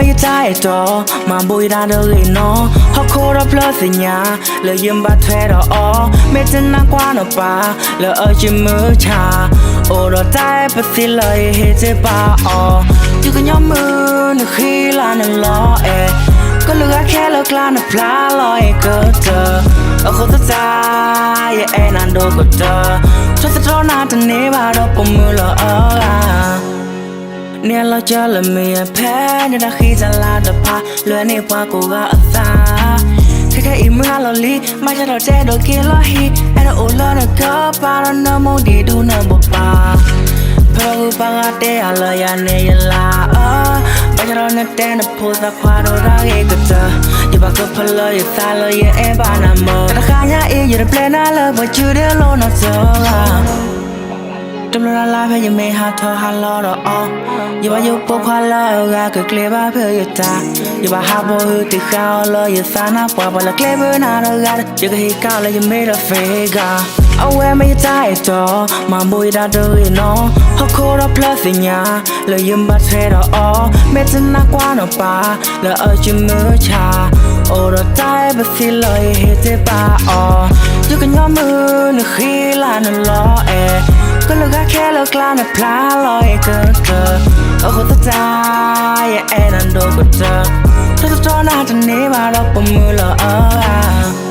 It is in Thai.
ไม่ใจต่อมาบุยดาเดยน้อฮอกโครพลสิญาเลยยืมบัดแทรออไม่จะนักกว่าหนอป่าเลยจิมือชาโอรอใจปัสิเลยเฮเจป่าออยู่กันย่อมือนึกขี้ลานึกล้อก็เหลือแค่เลิกลาหนึ่งพลาลอยเกิดเจอเอาคนตัวใจนันโดก็เจอชดสะท้อนหน้าจะหนีมาดอกปมมือละเนี่ยเราเจอละเมียแพ้เนี่ยนักขี้จะลาจะพาเลือนี่พากูก็อัศแค่อีมือเราลีไม่ใช่เราเจโดกินละฮีไอ้เราโอละเนี่ยก็ปาเราเนื้อมูดีดูเนื้อบุปผาเพราะกูปากเตะอะไรยันเนี่ยลาไม่ใช่เราเนี่ยเต้นพูดสักความเราได้ก็เจออย่าบอกก็พลอยอย่าสายเลยอย่าเอ็นบ้านน้ำมันแต่ข้าเนี่ยอย่าได้เปลี่ยนอะไรเพราะชื่อเดียวเราเจอจำนวนละลายเพื่อยังไม่หาเธอหาล้อรออย่าว่าอยู่พวกความล้อกาเกิดเกลียบ้าเพื่ออยู่ตาอย่าว่าหาบ่หือติดข้าวเลยอย่าสาหน้าปวดบ่ละเกลียเบื่อหน้าเรากันอย่าก็ให้ก้าวเลยยังไม่ได้เฟกาเอาไว้ไม่ใจต่อมาบุยดาเดยน้อฮอกโครพลสิญาเลยยืมบัดแทรออไม่จะนักกว่าหนอป่าเลยจิมือชาโอรอใจบัดสิเลยเฮเจป่าอยู่กันย่อมือนึกขี้ลานึกล้อก็เหลือแค่เลิกลาหนึ่งพลาลอยเกิดเอาคนตัวใจนันโดก็เจอถ้าจะโจหน้าจะหนีมาดอกปมมือละ